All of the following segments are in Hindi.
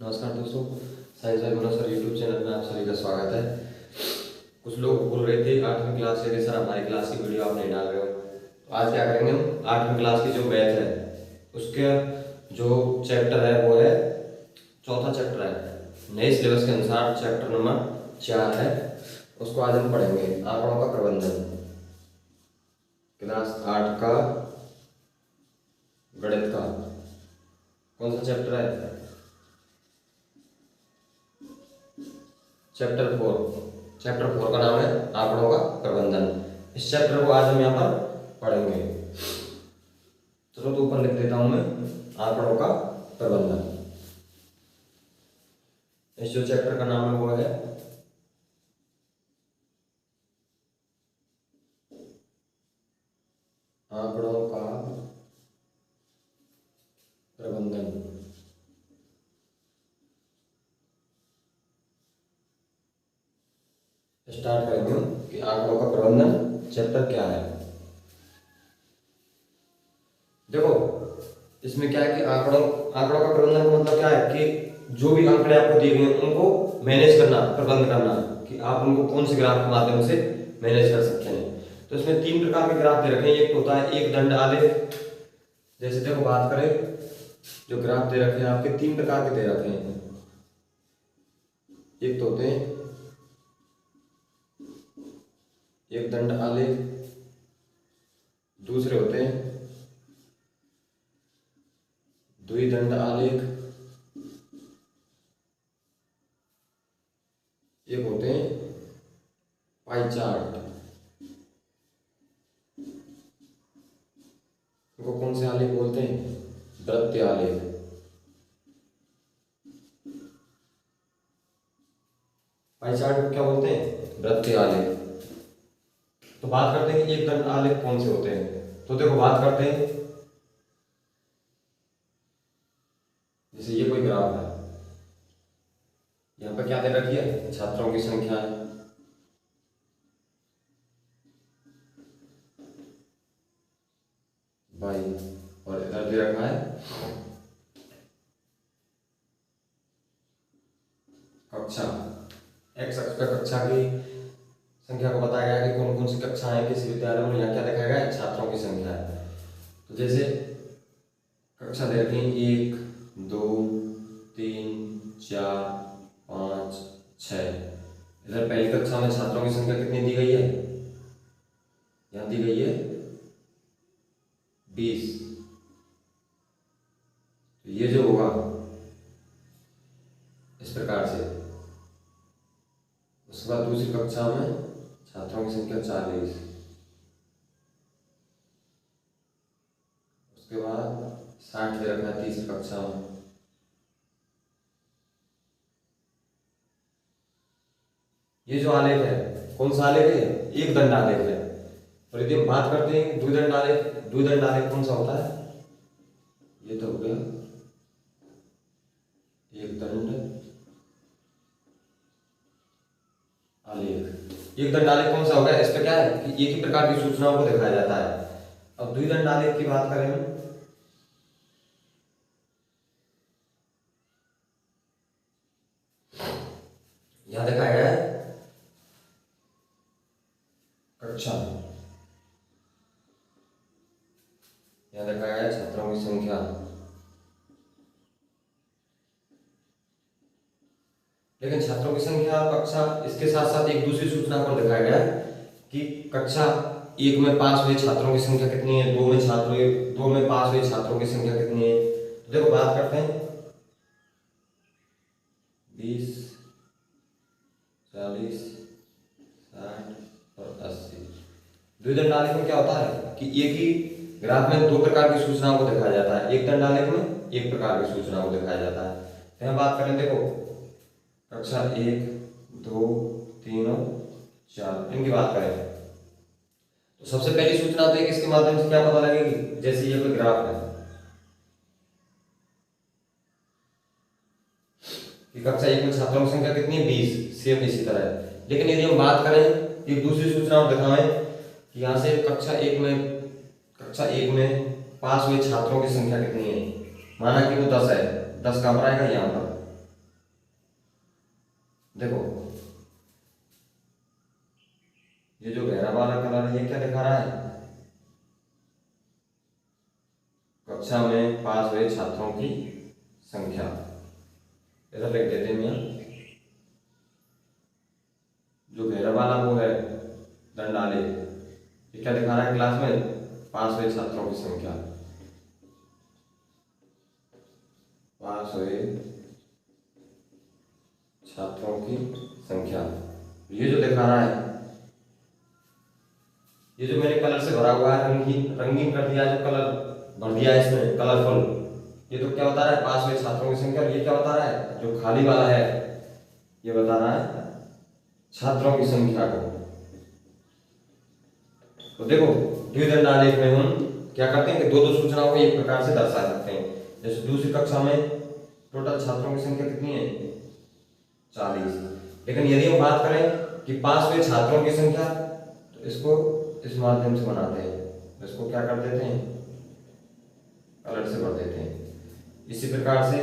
नमस्कार दोस्तों, science by Manoj sir YouTube channel में आप सभी का स्वागत है। कुछ लोग बोल रहे थे 8वीं क्लास से सर हमारी क्लास की वीडियो आप नहीं डाल रहे हो, तो आज क्या करेंगे हम 8वीं क्लास की जो मैथ है उसके जो चैप्टर है वो है चौथा चैप्टर है। नए सिलेबस के अनुसार चैप्टर नंबर 4 है, उसको आज हम पढ़ेंगे। आंकड़ों का प्रबंधन, क्लास 8 का गणित का कौन सा चैप्टर है? चैप्टर 4 का नाम है आंकड़ों का प्रबंधन। इस चैप्टर को आज हम यहाँ पर पढ़ेंगे। चलो तो ऊपर लिख देता हूं मैं आंकड़ों का प्रबंधन। इस जो चैप्टर का नाम है वो है आंकड़ों का प्रबंधन। स्टार्ट करेंगे हम कि आंकड़ों का प्रबंधन चैप्टर क्या है। देखो इसमें क्या है कि आंकड़ों का प्रबंधन का मतलब क्या है कि जो भी आंकड़े आपको दिए गए हैं उनको मैनेज करना, प्रबंध करना, कि आप उनको कौन से ग्राफ के माध्यम से मैनेज कर सकते हैं। तो इसमें 3 प्रकार के ग्राफ दे रखे हैं। एक होता है एक दंड आलेख। जैसे देखो बात करें जो ग्राफ दे रखे हैं आपके 3 प्रकार के दे रखे हैं। एक तो होते हैं एक दंड आलेख, दूसरे होते हैं द्विदंड आलेख, एक होते हैं पाई चार्ट। इनको कौन से आलेख बोलते हैं? वृत्तीय आलेख। पाई चार्ट को क्या बोलते हैं? वृत्तीय आलेख। तो बात करते हैं कि एक दंड आलेख कौन से होते हैं। तो देखो बात करते हैं, जैसे ये कोई ग्राफ है, यहाँ पर क्या दे रखी है? छात्रों की संख्या है। बाई और इधर दे रखा है कक्षा। एक्स अक्ष पर कक्षा की संख्या को बताया गया कि कौन कौन सी कक्षाएं किसी विद्यालय में। यहाँ क्या दिखाया गया है? छात्रों की संख्या है। तो जैसे कक्षा दे रखी है 1 2 3 4 5 6। इधर पहली कक्षा में छात्रों की संख्या कितनी दी गई है? यहाँ दी गई है 20। तो ये जो होगा इस प्रकार से। उसके बाद दूसरी कक्षा में छात्रों की संख्या 40। उसके बाद 60 दे रखा है तीसरी कक्षा में। ये जो आलेख है कौन सा आलेख है? एक दंड आलेख है। और यदि हम बात करते हैं द्विदंड आलेख, द्विदंड आलेख कौन सा होता है? ये तो हो गया एक दंड आलेख। एक दंड आलेख कौन सा होगा? इस पे क्या है कि एक ही प्रकार की सूचनाओं को दिखाया जाता है। अब द्विदंड आलेख की बात करें हम, यहां दिखाया गया है कक्षा, यहां दिखाया गया है छात्रों की संख्या। लेकिन छात्रों की संख्या कक्षा इसके साथ साथ एक दूसरी सूचना पर दिखाया गया है कि कक्षा 1 में पास हुए छात्रों की संख्या कितनी है, 2 में पास हुए छात्रों की संख्या कितनी है। तो देखो बात करते हैं 20 40 60 और 80। द्विदंड आलेख में क्या होता है कि एक ही ग्राफ में 2 प्रकार की सूचनाओं को दिखाया जाता है। एक दंड आलेख में एक प्रकार की सूचनाओं को दिखाया जाता है। यहाँ बात करें देखो कक्षा 1 2 3 और 4 इनकी बात करें तो सबसे पहली सूचना तो एक इसके माध्यम से क्या पता लगेगी? जैसे ये कोई ग्राफ है कि कक्षा 1 में छात्रों की संख्या कितनी है? 20। सेम इसी तरह है। लेकिन यदि हम बात करें एक दूसरी सूचना दिखाएं कि यहाँ से कक्षा 1 में पास हुए छात्रों की संख्या कितनी है, माना कि वो 10 है, 10 कहाँ पर आएगा? यहाँ पर। देखो ये जो गहरा वाला कलर है ये क्या दिखा रहा है, कक्षा में पास हुए छात्रों की संख्या। इधर लिख देते हैं यहाँ, जो गहरा वाला वो है दंडालेख, ये क्या दिखा रहा है, क्लास में पास हुए छात्रों की संख्या, पास हुए छात्रों की संख्या। ये जो दिखा रहा है, ये जो मैंने कलर से भरा हुआ है, रंगीन रंगीन कर दिया, जो कलर भर दिया है इसमें कलरफुल, ये तो क्या बता रहा है, पास हुए छात्रों की संख्या। और ये क्या बता रहा है, जो खाली वाला है ये बता रहा है छात्रों की संख्या को। तो देखो द्विदंड आलेख में हम क्या करते हैं कि दो दो सूचनाओं को एक प्रकार से दर्शा सकते हैं। जैसे दूसरी कक्षा में टोटल छात्रों की संख्या कितनी है, 40। लेकिन यदि हम बात करें कि पास हुए छात्रों की संख्या, तो इसको इस माध्यम से बनाते हैं, इसको क्या कर देते हैं, कलर से भर देते हैं। इसी प्रकार से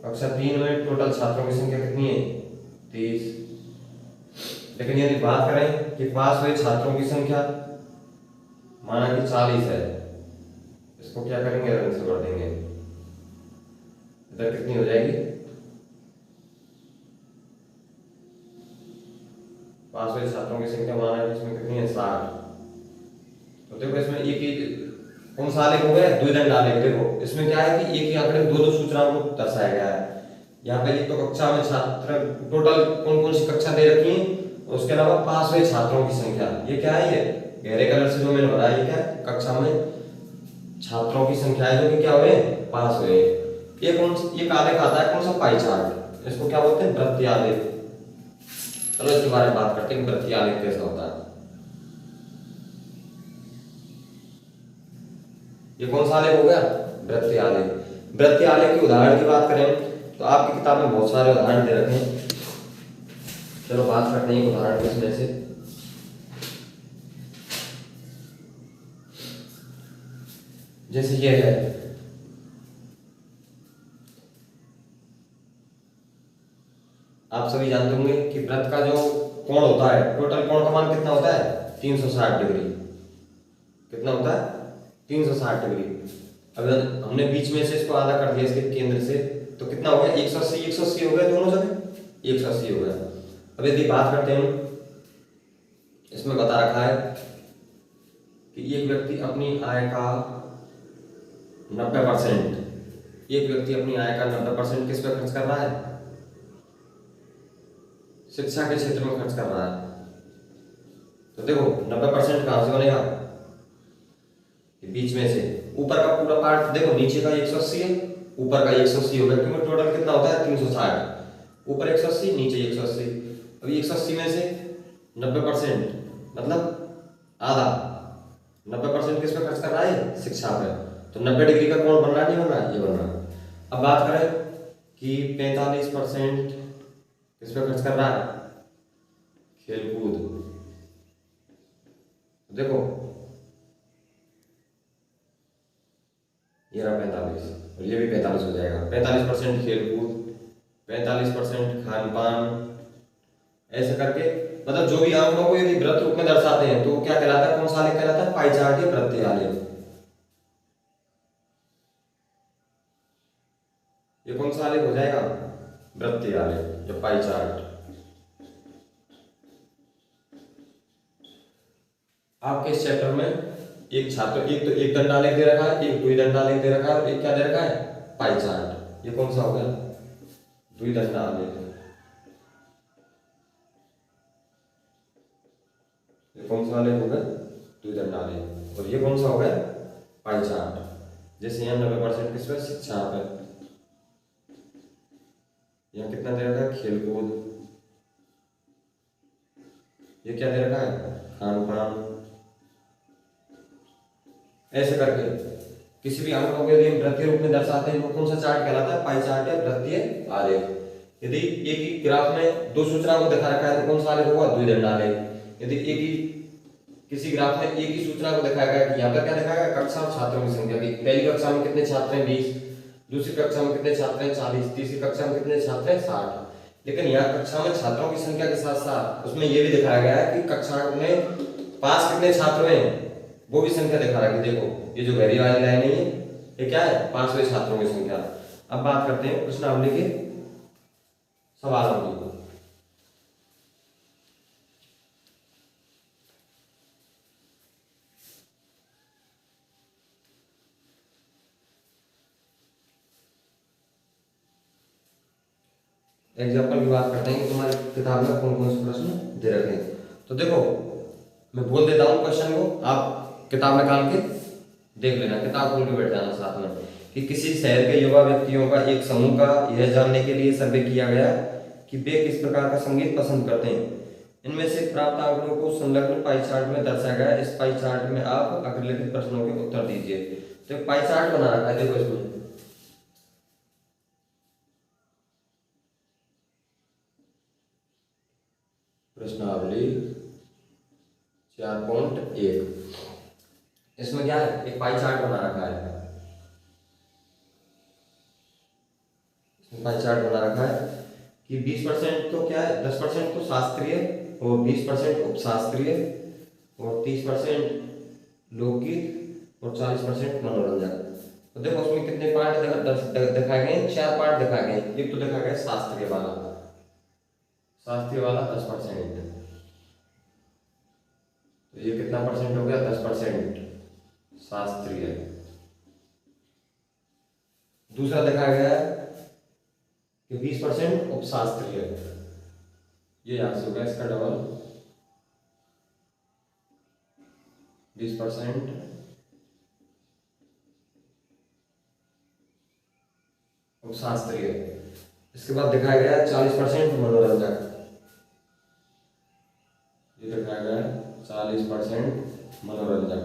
कक्षा 3 में टोटल छात्रों की संख्या कितनी है, 30। लेकिन यदि बात करें कि पास हुए छात्रों की संख्या माना कि 40 है, इसको क्या करेंगे, रंग से भर देंगे। इधर कितनी हो जाएगी, पास हुए छात्रों की संख्या माना कि इसमें कितनी है, 60। तो देखो इसमें एक ही कौन सा आलेख हो गया, द्विदंड आलेख। देखो इसमें क्या है कि एक ही आंकड़े में दो दो सूचनाओं को दर्शाया गया है। यहाँ पे एक तो कक्षा में छात्र टोटल कौन कौन सी कक्षा दे रखी है, उसके अलावा पास हुए छात्रों की संख्या। ये क्या है, ये गहरे कलर से जो मैंने भरा है, ये क्या है, कक्षा में छात्रों की संख्या है जो कि क्या हुए, पास हुए। ये कौन सा, ये आलेख आता है कौन सा, पाई चार्ट। इसको क्या बोलते हैं, वृत्तीय आलेख। चलो इसके बारे में बात करते हैं, वृत्तीय आलेख कैसा होता है। ये कौन सा आलेख हो गया, वृत्तीय आलेख। वृत्तीय आलेख के उदाहरण की बात करें तो आपकी किताब में बहुत सारे उदाहरण दे रखे हैं। चलो बात करते हैं उदाहरण किसमें से। जैसे ये है, आप सभी जानते होंगे कि वृत्त का जो कोण होता है, टोटल कोण का मान कितना होता है, 360 डिग्री। कितना होता है, 360 डिग्री। अब हमने बीच में से इसको आधा कर दिया इसके केंद्र से, तो कितना हो गया, 180 180 हो गया, दोनों जगह 180 हो गया। अब यदि बात करते हैं, इसमें बता रखा है कि एक व्यक्ति अपनी आय का 90%, एक व्यक्ति अपनी आय का 90% किस पे खर्च कर रहा है, शिक्षा के क्षेत्र में खर्च कर रहा है। तो देखो 90% कहां से बनेगा, बीच में से। ऊपर का पूरा पार्ट देखो, नीचे का 180 है, ऊपर का 180 हो गया, क्योंकि टोटल कितना होता है 360। ऊपर 180 नीचे 180। अभी 180 में से 90% मतलब आधा, 90% किस पे खर्च कर रहा है, शिक्षा पे। तो 90 डिग्री का कोण बन रहा है, नहीं बन रहा, ये बन रहा है। अब बात करें कि 45% किस पे खर्च कर रहा है, खेलकूद। देखो ये रहा 45, और ये भी 45 हो जाएगा। 45% खेलकूद, 45% खान पान, ऐसे करके मतलब जो भी आंकड़ों को यदि वृत्त रूप में दर्शाते हैं तो क्या कहलाता है, कौन सा आलेख कहलाता है, पाई चार्ट या वृत्तीय आलेख। ये कौन सा आलेख हो जाएगा, वृत्तीय आलेख या पाई चार्ट। आपके इस चैप्टर में एक छात्र, एक तो एक दंडालेख दे रखा है, एक द्विदंडालेख दे रखा है, और एक क्या दे रखा है, पाई चार्ट। ये कौन सा हो गया, द्विदंडालेख। ये कौन सा आलेख हो गया, द्विदंडालेख। और ये कौन सा हो गया, पाई चार्ट। जैसे यहाँ 90% किस पे, शिक्षा पे। यहाँ कितना दे रखा है, खेलकूद। ये क्या दे रखा है, खान पान। ऐसे करके किसी भी आंकड़ों को यदि वृत्तीय रूप में दर्शाते हैं तो कौन सा चार्ट कहलाता है, पाई चार्ट या वृत्तीय आलेख। यदि एक ही ग्राफ में दो सूचनाओं को दिखा रखा है तो कौन सा आलेख होगा, द्विदंडालेख। यदि एक ही किसी ग्राफ में एक ही सूचना को दिखाया गया कि यहाँ पर क्या दिखाया गया, कक्षा और छात्रों की संख्या की। पहली कक्षा में कितने छात्र हैं, 20। दूसरी कक्षा में कितने छात्र हैं, 40। तीसरी कक्षा में कितने छात्र हैं, 60। लेकिन यहाँ कक्षा में छात्रों की संख्या के साथ साथ उसमें ये भी दिखाया गया है कि कक्षा में पास कितने छात्र हैं, वो भी संख्या दिखा रहा है कि देखो ये जो गहरी वाली लाइन है ये क्या है, पास हुए छात्रों की संख्या। अब बात करते हैं प्रश्नावली के सवालों की। एग्जाम्पल की बात करते हैं कि तुम्हारी किताब में कौन कौन से प्रश्न दे रखे हैं। तो देखो मैं बोल देता हूँ क्वेश्चन को, आप किताब निकाल के देख लेना, किताब खोल के बैठ जाना साथ में। कि किसी शहर के युवा व्यक्तियों का एक समूह का यह जानने के लिए सर्वे किया गया कि वे किस प्रकार का संगीत पसंद करते हैं। इनमें से प्राप्त आंकड़ों को संलग्न पाई चार्ट में दर्शाया गया। इस पाई चार्ट में आप अग्रलिखित प्रश्नों के उत्तर दीजिए। तो एक पाई चार्ट बना रखा है, देखो इसमें प्रश्नावली 4.1, इसमें क्या है, एक पाई चार्ट बना रखा है। इसमें पाई चार्ट बना रखा है कि 20% तो क्या है, 10% तो शास्त्रीय और 20% उपशास्त्रीय और 30% लोकगीत और 40% मनोरंजन। तो देखो उसमें कितने पार्ट दिखाए गए हैं, 4 पार्ट दिखाए गए हैं। एक तो दिखा गया शास्त्रीय वाला, शास्त्रीय वाला 10%, तो ये कितना परसेंट हो गया, 10% शास्त्रीय। दूसरा दिखाया गया है कि 20% उपशास्त्रीय, ये यहां से हो गया इसका डबल, 20% उपशास्त्रीय। इसके बाद दिखाया गया 40% मनोरंजक, ये दिखाया गया 40% मनोरंजन।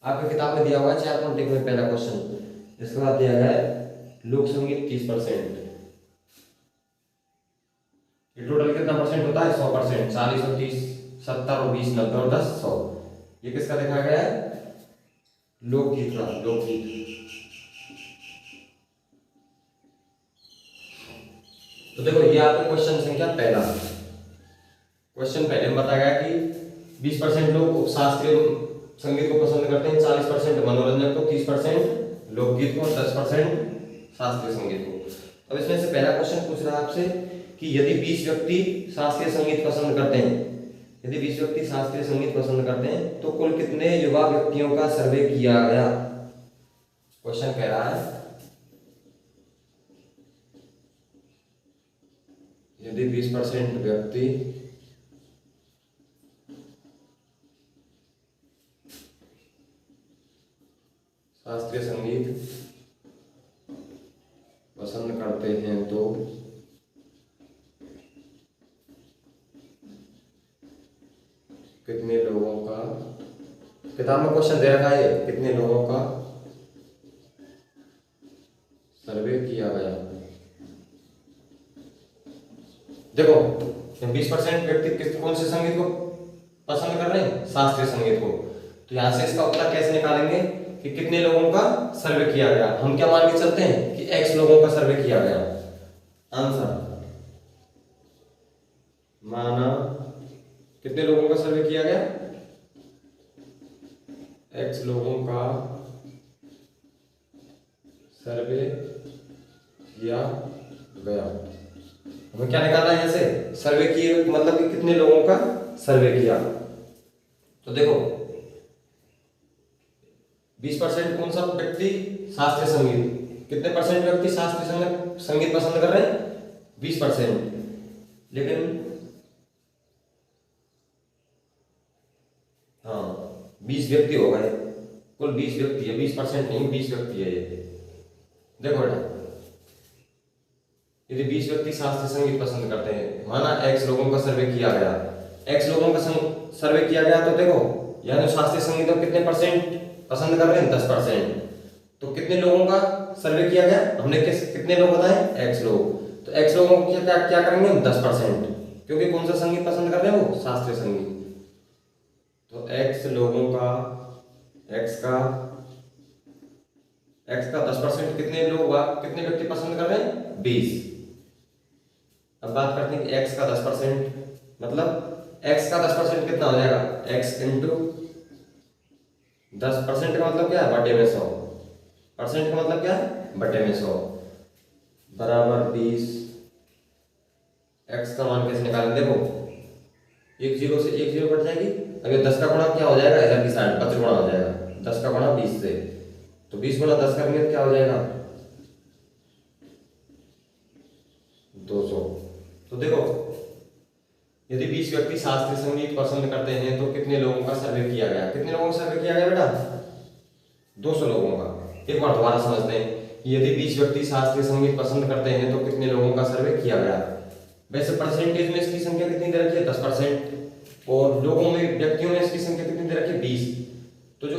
आपकी किताब में दिया हुआ है 4.1 में पहला क्वेश्चन। इसके बाद दिया गया है लोक संगीत 30%। ये टोटल कितना परसेंट होता है, 100%। 40 और 30 70 और 20 90 और 10 100। ये किसका दिखाया गया है, लोकगीत का, लोकगीत। तो देखो ये आपका क्वेश्चन संख्या पहला। क्वेश्चन पहले में बताया गया कि 20% लोग शास्त्रीय संगीत को पसंद करते हैं, 40% मनोरंजन को, 30% लोकगीत को, 10% शास्त्रीय संगीत को। अब इसमें से पहला क्वेश्चन पूछ रहा है आपसे कि यदि 20 व्यक्ति शास्त्रीय संगीत पसंद करते हैं, यदि 20 व्यक्ति शास्त्रीय संगीत पसंद करते हैं तो कुल कितने युवा व्यक्तियों का सर्वे किया गया। क्वेश्चन कह रहा है यदि 20% व्यक्ति शास्त्रीय संगीत पसंद करते हैं तो कितने लोगों का, किताब में क्वेश्चन दे रखा है कितने लोगों का सर्वे किया गया। देखो 20% व्यक्ति किस कौन से संगीत को पसंद कर रहे हैं, शास्त्रीय संगीत को। तो यहां से इसका उत्तर कैसे निकालेंगे कि कितने लोगों का सर्वे किया गया। हम क्या मान के चलते हैं कि x लोगों का सर्वे किया गया। आंसर माना कितने लोगों का सर्वे किया गया, x लोगों का सर्वे किया गया। हमें क्या निकालना है यहाँ से, सर्वे किए मतलब कि कितने लोगों का सर्वे किया। तो देखो 20% कौन सा व्यक्ति शास्त्रीय संगीत, कितने परसेंट व्यक्ति शास्त्रीय संगीत पसंद कर रहे हैं, 20%। लेकिन हाँ 20 व्यक्ति हो गए, कुल 20 व्यक्ति है, 20% नहीं 20 व्यक्ति है ये। देखो बेटा यदि 20 व्यक्ति शास्त्रीय संगीत पसंद करते हैं, माना x लोगों का सर्वे किया गया, x लोगों का सर्वे किया गया, तो देखो यानी शास्त्रीय संगीत में कितने परसेंट पसंद कर रहे हैं, 10%। तो कितने लोगों का सर्वे किया गया, हमने कितने लोग बताए, x लोग। तो x लोगों को क्या करेंगे हम, 10%, क्योंकि कौन सा संगीत पसंद कर रहे हैं वो, शास्त्रीय संगीत। तो x लोगों का, x का x का 10% कितने लोग कितने व्यक्ति पसंद कर रहे हैं? 20। अब बात करते हैं कि x का 10% मतलब x का 10% कितना हो जाएगा? x इंटू 10% का मतलब क्या है? बटे में 100। परसेंट का मतलब क्या है? बटे में 100 बराबर 20। x का मान कैसे निकालें? देखो एक जीरो से एक जीरो कट जाएगी। अब ये 10 का गुणा क्या हो जाएगा? इधर की साइड 25 गुणा हो जाएगा। 10 का गुणा 20 से, तो 20 गुणा 10 करेंगे तो क्या हो जाएगा? 200। तो देखो यदि 20 व्यक्ति शास्त्रीय संगीत पसंद करते हैं तो कितने लोगों का सर्वे किया गया? कितने लोगों का सर्वे किया गया बेटा? 200 लोगों का। एक बार दोबारा समझते हैं कि यदि 20 व्यक्ति शास्त्रीय संगीत पसंद करते हैं तो कितने लोगों का सर्वे किया गया। वैसे परसेंटेज में इसकी संख्या कितनी दे रखी है? 10%। और लोगों में, व्यक्तियों में इसकी संख्या कितनी दे रखी है? 20। तो जो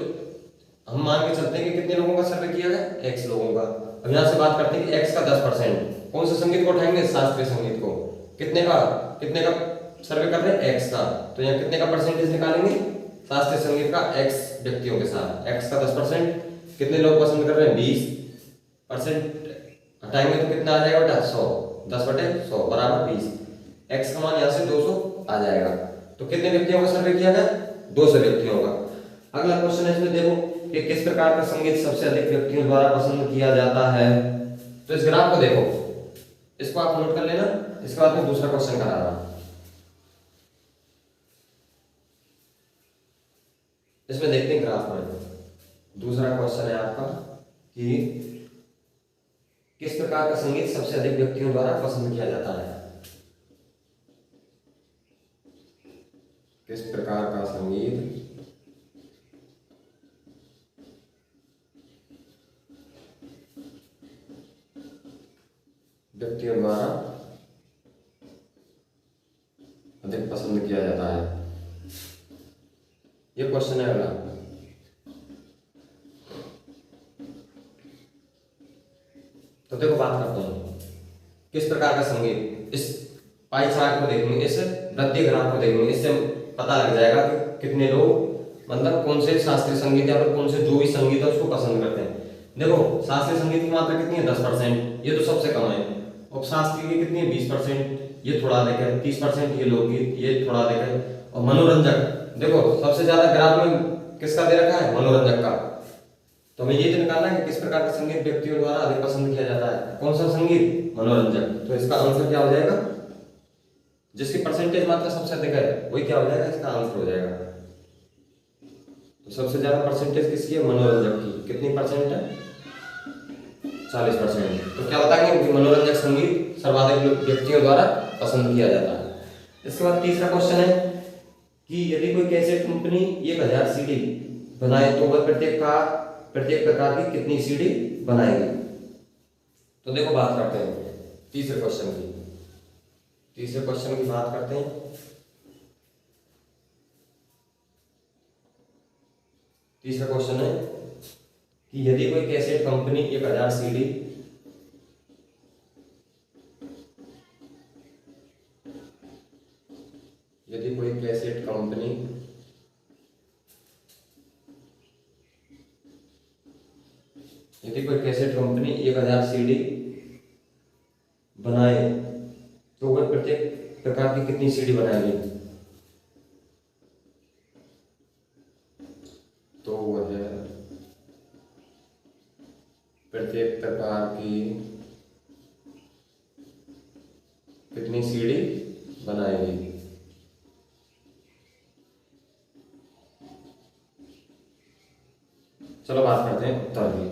हम मान के चलते हैं कि कितने लोगों का सर्वे किया गया? x लोगों का। अब यहाँ से बात करते हैं कि x का 10%। कौन से संगीत को उठाएंगे? शास्त्रीय संगीत को। कितने का सर्वे कर रहे हैं? x का। तो यहाँ कितने का परसेंटेज निकालेंगे? शास्त्रीय संगीत का x व्यक्तियों के साथ। x का 10%, कितने लोग पसंद कर रहे हैं? 20%। हटाएंगे तो कितना आ जाएगा बेटा? 100। 10/100 बराबर 20। x का मान यहाँ से 200 आ जाएगा। तो कितने व्यक्तियों का सर्वे किया गया? 200 व्यक्तियों का। अगला क्वेश्चन है, इसमें देखो कि किस प्रकार का संगीत सबसे अधिक व्यक्तियों द्वारा पसंद किया जाता है। तो इस ग्राफ को देखो, इसको आप नोट कर लेना। इसके बाद में दूसरा क्वेश्चन करा रहा हूं। इसमें देखते हैं ग्राफ में। दूसरा क्वेश्चन है आपका कि किस प्रकार का संगीत सबसे अधिक व्यक्तियों द्वारा पसंद किया जाता है। किस प्रकार का संगीत व्यक्तियों द्वारा अधिक पसंद किया जाता है। ये क्वेश्चन है अगला। तो देखो बात करते हैं किस प्रकार का संगीत। इस पाई चार्ट को देखेंगे, इस वृद्धि ग्राफ को देखेंगे, इससे पता लग जाएगा कि कितने लोग मतलब कौन से शास्त्रीय संगीत या फिर कौन से जो भी संगीत है उसको पसंद करते हैं। देखो शास्त्रीय संगीत की मात्रा कितनी है? 10%। ये तो सबसे कम है। उपशास्त्रीय की कितनी है? 20%। ये थोड़ा अधिक है। 30% ये लोकगीत, ये थोड़ा अधिक है। और मनोरंजक देखो सबसे ज्यादा ग्राफ में किसका दे रखा है? मनोरंजक का। तो हमें ये तो निकालना है कि किस प्रकार का संगीत व्यक्तियों द्वारा अधिक पसंद किया जाता है। कौन सा संगीत? मनोरंजक। तो इसका आंसर क्या हो जाएगा? जिसकी परसेंटेज मात्रा सबसे अधिक है वही क्या हो जाएगा? इसका आंसर हो जाएगा। तो सबसे ज्यादा परसेंटेज किसकी है? मनोरंजक की। कितनी परसेंट है? 40%। तो क्या बताएंगे कि मनोरंजक संगीत सर्वाधिक व्यक्तियों द्वारा पसंद किया जाता है। इसके बाद तीसरा क्वेश्चन है कि यदि कोई कैसेट कंपनी 1000 सीडी बनाए तो वह प्रत्येक प्रकार की कितनी सीडी बनाएगी। तो देखो बात करते हैं तीसरे क्वेश्चन की बात करते हैं। तीसरा क्वेश्चन है कि यदि कोई कैसेट कंपनी 1000 सीडी यदि कोई कैसेट कंपनी 1000 सीडी बनाए तो वह प्रत्येक प्रकार की कितनी सीडी बनाएगी। तो वह प्रत्येक प्रकार की कितनी सीडी बनाएगी। चलो बात करते हैं उत्तर की।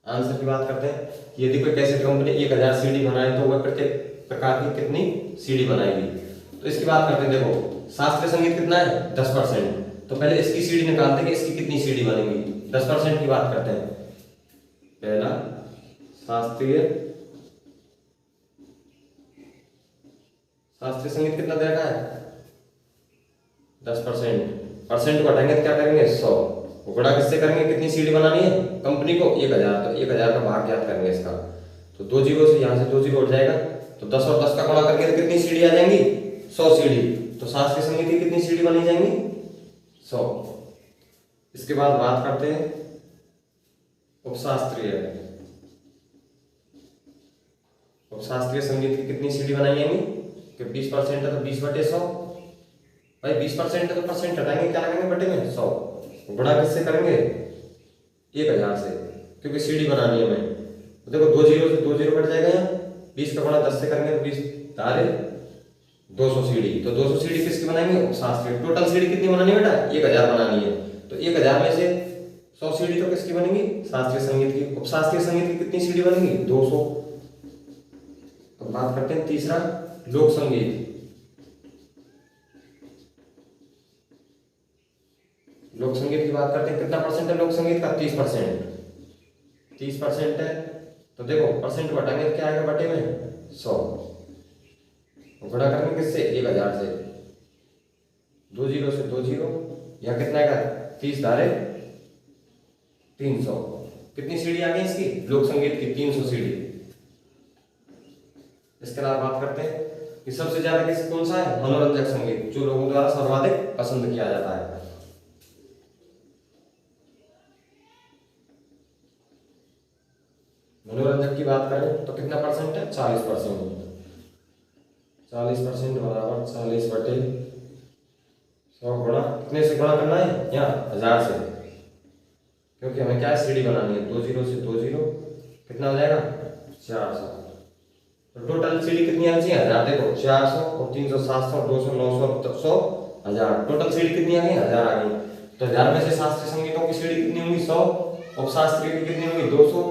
आंसर की बात करते हैं कि यदि कोई कैसेट कंपनी 1000 सीडी बनाए तो वह प्रत्येक प्रकार की कितनी सीडी बनाएगी। तो इसकी बात करते हैं। देखो शास्त्रीय संगीत कितना है? 10%। तो पहले इसकी सीडी निकालते हैं कि इसकी कितनी सीडी बनेगी। 10% की बात करते हैं। पहला शास्त्रीय संगीत कितना दे रखा है? 10%। परसेंट को हटाएंगे तो क्या करेंगे? 100। गुणा किससे करेंगे? कितनी सीडी बनानी है कंपनी को? 1000। तो 1000 का भाग ज्ञात करेंगे इसका। तो 2 जीरो से यहाँ से 2 जीरो उठ जाएगा। तो 10 और 10 का गुणा करके तो कितनी सीडी आ जाएंगी? 100 सीडी। तो शास्त्रीय संगीत की कितनी सीडी बनी जाएंगी? 100। इसके बाद बात करते हैं उपशास्त्रीय संगीत की कितनी सीडी बनाई है कि 20% है तो 20/100। भाई 20% है तो परसेंट हटाएंगे, क्या लगेंगे बटे में 100, गुणा किससे करेंगे 1000 से, क्योंकि सीडी बनानी है हमें। तो देखो 2 जीरो से 2 जीरो कट जाएगा यहाँ, 20 का गुणा 10 से करेंगे तो 20 तारे 200 सीडी। तो 200 सीडी किसकी बनाएंगे उपशास्त्रीय। टोटल सीडी कितनी बनानी है बेटा 1000 बनानी है, तो 1000 में से 100 सीडी तो किसकी बनेगी शास्त्रीय संगीत की। उपशास्त्रीय संगीत की कितनी सीडी बनेगी 200। तो बात करते हैं तीसरा लोक संगीत। लोक संगीत की बात करते हैं, कितना परसेंट है लोक संगीत का 30% है। तो देखो परसेंट को हटाएंगे तो क्या आएगा बटे में 100, गुणा करेंगे किससे 1000 से, 2 जीरो से 2 जीरो, यहाँ कितना आएगा 30 धारे 300। कितनी सीढ़ी आ गई इसकी लोक संगीत की 300 सीढ़ी। इसके अलावा बात करते हैं कि सबसे ज्यादा किस कौन सा है मनोरंजक संगीत, जो लोगों द्वारा सर्वाधिक पसंद किया जाता है। मनोरंजक की बात करें तो कितना परसेंट है 40%। 40% बराबर 40/100 गुणा कितने से गुणा करना है यहाँ 1000 से, क्योंकि हमें क्या है सीडी बनानी है। 2 जीरो से 2 जीरो कितना हो जाएगा 400। तो टोटल सीडी कितनी आनी चाहिए 1000। देखो 400 और 300 700 200 900 100 1000, टोटल सीडी कितनी आ गई 1000 आ गई। तो 1000 में से शास्त्रीय संगीतों की सीडी कितनी होंगी 100, उपशास्त्रीय की कितनी होंगी 200,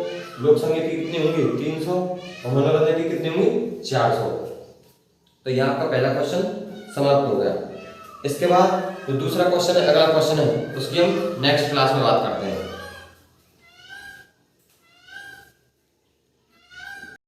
लोक संगीत की कितनी होंगी 300 और मनोरंजन की कितनी होंगी 400। तो यह आपका पहला क्वेश्चन समाप्त हो गया। इसके बाद जो दूसरा क्वेश्चन है, अगला क्वेश्चन है, उसकी हम नेक्स्ट क्लास में बात करते हैं।